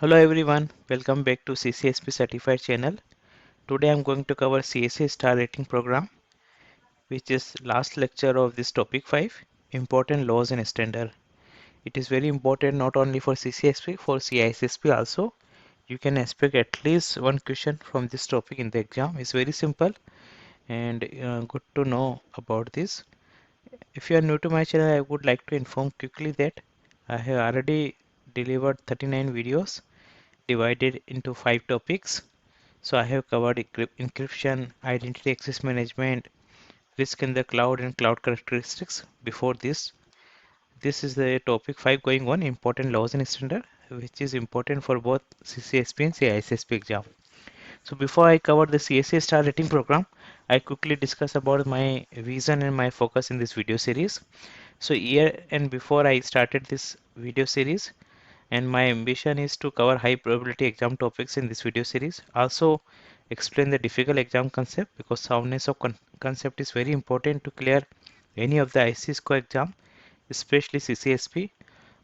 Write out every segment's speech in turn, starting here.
Hello everyone, welcome back to CCSP Certified channel. Today I'm going to cover CSA STAR Rating Program, which is last lecture of this topic 5, Important Laws and Standard. It is very important not only for CCSP, for CISSP also. You can expect at least one question from this topic in the exam. It's very simple and good to know about this. If you are new to my channel, I would like to inform quickly that I have already delivered 39 videos divided into 5 topics. So I have covered encryption, identity access management, risk in the cloud and cloud characteristics. Before this is the topic 5 going on, important laws and standard, which is important for both CCSP and CISSP exam. So before I cover the CSA star rating program, I quickly discuss about my vision and my focus in this video series. So year and before I started this video series, and my ambition is to cover high probability exam topics in this video series. Also explain the difficult exam concept because soundness of concept is very important to clear any of the IC score exam, especially CCSP.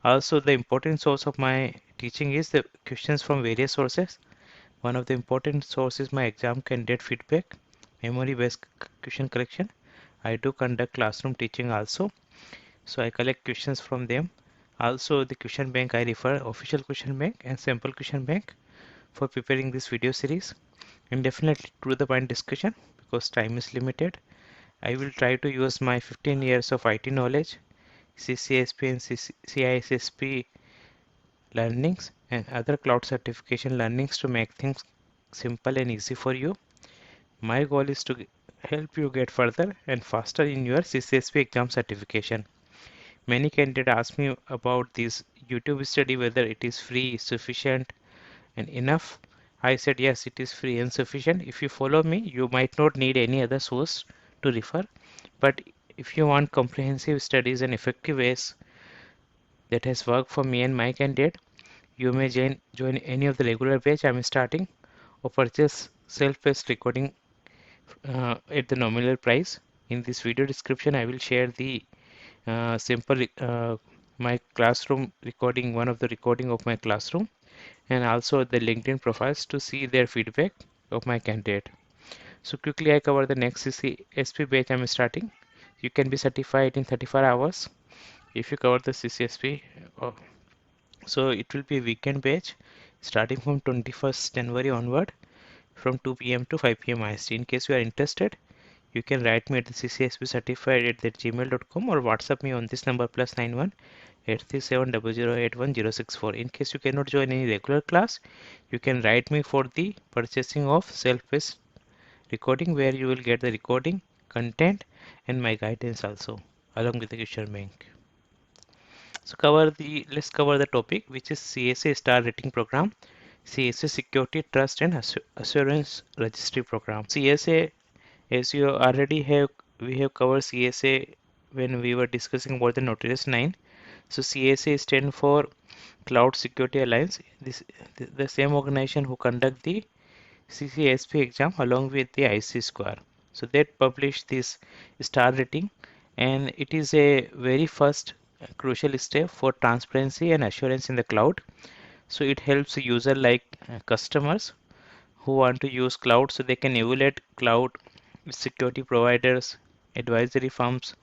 Also the important source of my teaching is the questions from various sources. One of the important sources is my exam candidate feedback, memory based question collection. I do conduct classroom teaching also, so I collect questions from them. Also the question bank, I refer official question bank and sample question bank for preparing this video series, and definitely to the point discussion because time is limited. I will try to use my 15 years of IT knowledge, CCSP and CISSP learnings and other cloud certification learnings to make things simple and easy for you. My goal is to help you get further and faster in your CCSP exam certification. Many candidates ask me about this YouTube study, whether it is free, sufficient, and enough. I said yes, it is free and sufficient. If you follow me, you might not need any other source to refer. But if you want comprehensive studies and effective ways that has worked for me and my candidate, you may join any of the regular batch I'm starting or purchase self-paced recording at the nominal price. In this video description, I will share the simple my classroom recording, one of the recording of my classroom, and also the LinkedIn profiles to see their feedback of my candidate. So quickly I cover the next CCSP batch I'm starting. You can be certified in 34 hours if you cover the CCSP. uh, So it will be a weekend batch starting from 21st January onward from 2 p.m. to 5 p.m. IST. In case you are interested, you can write me at the ccsp-certified at gmail.com or WhatsApp me on this number +91 83700811064. In case you cannot join any regular class, you can write me for the purchasing of self-paced recording, where you will get the recording, content, and my guidance also along with the question bank. So let's cover the topic, which is CSA Star Rating Program, CSA Security Trust and Assurance Registry Program. CSA, as you already have, we have covered CSA when we were discussing about the Notice 9. So CSA stands for Cloud Security Alliance. This the same organization who conduct the CCSP exam along with the IC score. So they published this star rating, and it is a very first crucial step for transparency and assurance in the cloud. So it helps a user like customers who want to use cloud, so they can evaluate cloud security providers, advisory firms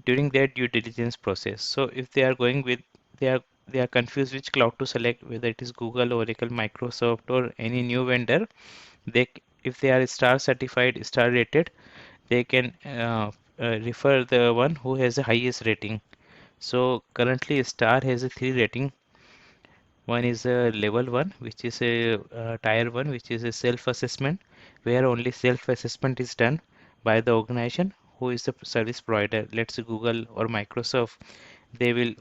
during their due diligence process. So if they are going with they are confused which cloud to select, whether it is Google, Oracle, Microsoft, or any new vendor, they if they are star certified, star rated, they can refer the one who has the highest rating. So currently star has a 3 rating. One is a level 1, which is a tier 1, which is a self assessment, where only self assessment is done by the organization who is the service provider. Let's say Google or Microsoft, they will,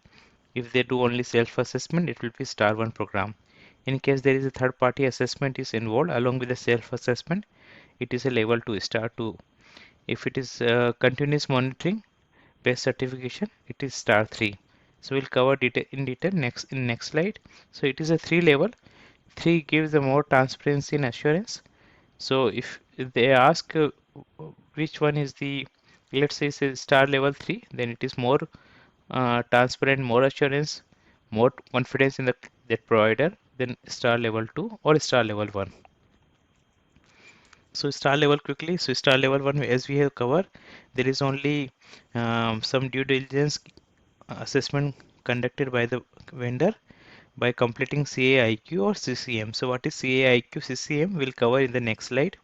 if they do only self assessment, it will be star 1 program. In case there is a third party assessment is involved along with the self assessment, it is a level 2, star 2. If it is continuous monitoring based certification, it is star 3. So we'll cover in detail next slide. So it is a 3 level. 3 gives the more transparency and assurance. So if they ask which one is the, let's say it's star level 3, then it is more transparent, more assurance, more confidence in the that provider, then star level 2 or star level 1. So star level quickly. So star level 1, as we have covered, there is only some due diligence assessment conducted by the vendor by completing CAIQ or CCM. So what is CAIQ, CCM? We'll cover in the next slide.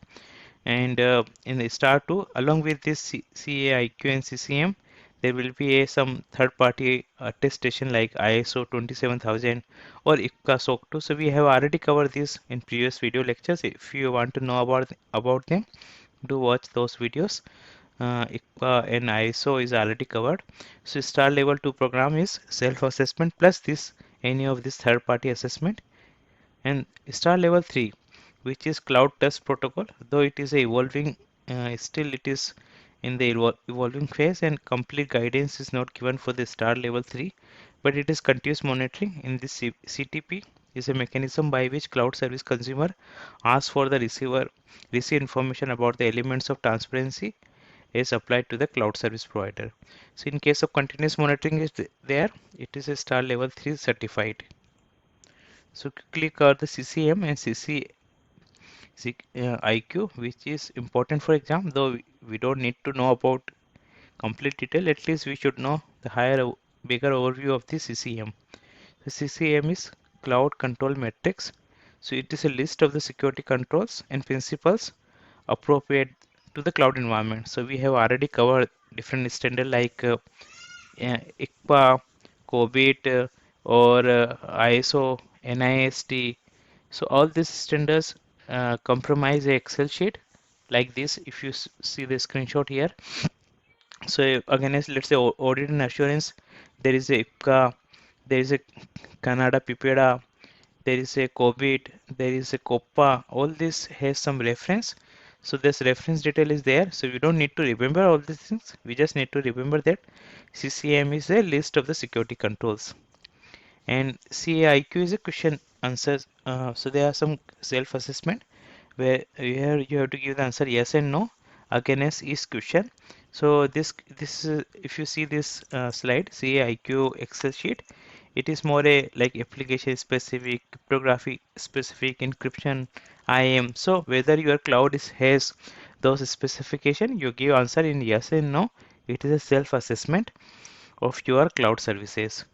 And in the star 2, along with this CAIQ and CCM, there will be some third party attestation like ISO 27000 or IPCA SOC 2. So we have already covered this in previous video lectures. If you want to know about them, do watch those videos. IPCA and ISO is already covered. So star level 2 program is self-assessment plus this any of this third party assessment. And star level 3, which is cloud test protocol, though it is a evolving, still it is in the evolving phase and complete guidance is not given for the star level 3, but it is continuous monitoring. In this CTP is a mechanism by which cloud service consumer asks for the receive information about the elements of transparency is applied to the cloud service provider. So in case of continuous monitoring is there, it is a star level 3 certified. So quickly cover the CCM and IQ, which is important for exam, though we don't need to know about complete detail, at least we should know the bigger overview of the CCM. The CCM is Cloud Control Matrix. So it is a list of the security controls and principles appropriate to the cloud environment. So we have already covered different standards like ICPA, COBIT, or ISO, NIST. So all these standards comprise a Excel sheet like this. If you see the screenshot here, so again, as let's say audit and assurance, there is a IPCA, there is a Canada PIPEDA, there is a COBIT, there is a COPPA. All this has some reference. So this reference detail is there. So we don't need to remember all these things. We just need to remember that CCM is a list of the security controls. And CAIQ is a question answers. So there are some self-assessment where here you have to give the answer yes and no against each question. So this if you see this slide CAIQ Excel sheet, it is more a like application specific, cryptography specific, encryption, IAM. So whether your cloud has those specification, you give answer in yes and no. It is a self-assessment of your cloud services.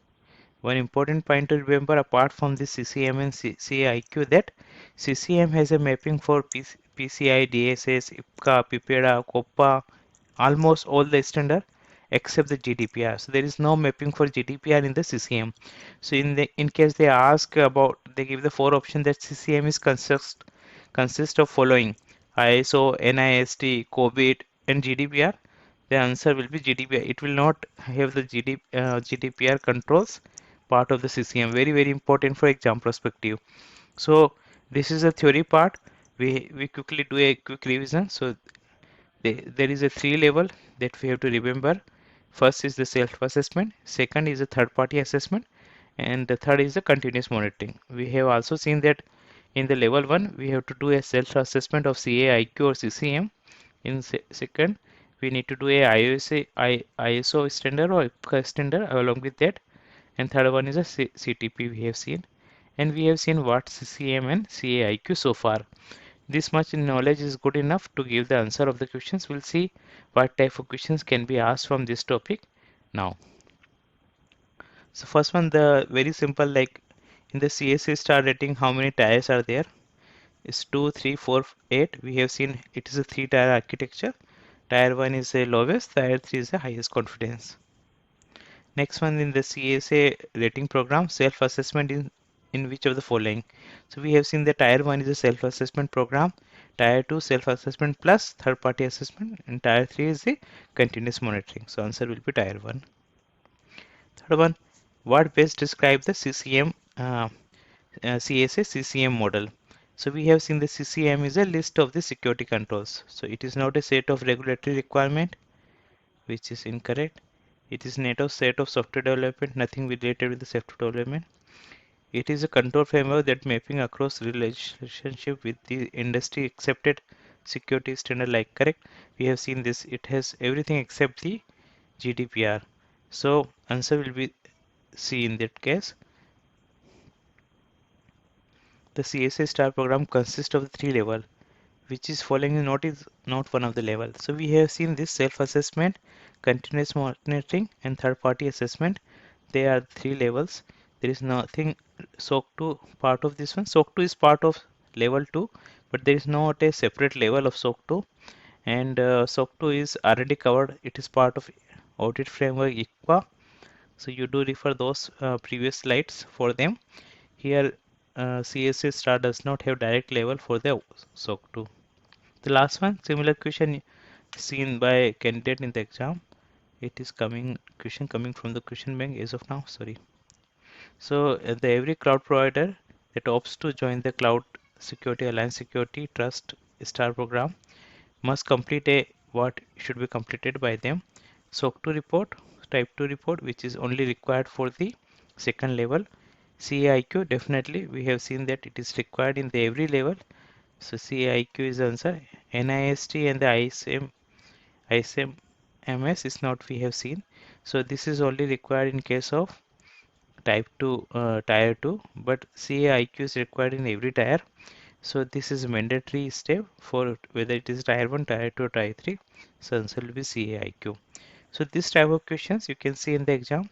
One important point to remember apart from the CCM and CAIQ that CCM has a mapping for PCI, DSS, IPCA, PIPEDA, COPPA, almost all the standard except the GDPR. So there is no mapping for GDPR in the CCM. So in case they ask about, they give the four options that CCM is consist of following: ISO, NIST, COBIT, and GDPR. The answer will be GDPR. It will not have the GDPR controls part of the CCM. Very, very important for exam perspective. So this is the theory part. We quickly do a quick revision. So there is a three level that we have to remember. First is the self-assessment. Second is the third-party assessment. And the third is the continuous monitoring. We have also seen that in the level 1, we have to do a self-assessment of CAIQ or CCM. In second, we need to do a ISO standard or IPCA standard along with that. And third one is a CTP we have seen. And we have seen what CCM and CAIQ so far. This much knowledge is good enough to give the answer of the questions. We'll see what type of questions can be asked from this topic now. So first one, the very simple, like in the CSA star rating, how many tiers are there? It's 2, 3, 4, 8. We have seen it is a 3-tier architecture. Tier 1 is the lowest, tier 3 is the highest confidence. Next one, in the CSA rating program, self-assessment in which of the following? So we have seen the tier 1 is a self-assessment program, tier 2 self-assessment plus third-party assessment, and tier 3 is the continuous monitoring. So answer will be tier 1. Third one, what best describe the CCM CSA CCM model? So we have seen the CCM is a list of the security controls. So it is not a set of regulatory requirement, which is incorrect. It is not a set of software development, nothing related with the software development. It is a control framework that mapping across relationship with the industry accepted security standard, like correct. We have seen this. It has everything except the GDPR. So answer will be C in that case. the CSA STAR program consists of three levels, which is following is not one of the level. So we have seen this self-assessment, continuous monitoring, and third-party assessment. They are three levels. There is nothing SOC 2 part of this one. SOC 2 is part of level 2, but there is not a separate level of SOC 2. And SOC 2 is already covered. It is part of audit framework ICPA. So you do refer those previous slides for them. Here, CSA STAR does not have direct level for the SOC 2. The last one, similar question seen by candidate in the exam. It is question coming from the question bank as of now. Sorry. So the every cloud provider that opts to join the Cloud Security Alliance Security Trust STAR program must complete a what should be completed by them. SOC 2 report, type 2 report, which is only required for the second level. CAIQ, definitely we have seen that it is required in the every level. So CAIQ is answer. NIST and the ISM-MS is not we have seen. So this is only required in case of type 2 tier 2, but CAIQ is required in every tier. So this is mandatory step for whether it is tier 1, tier 2, or tier 3. So answer will be CAIQ. So this type of questions you can see in the exam.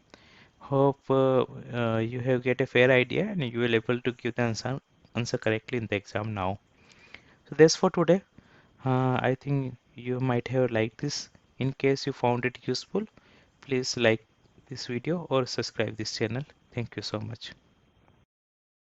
Hope you have get a fair idea and you will able to give the answer correctly in the exam now. So that's for today. I think you might have liked this. In case you found it useful, please like this video or subscribe this channel. Thank you so much.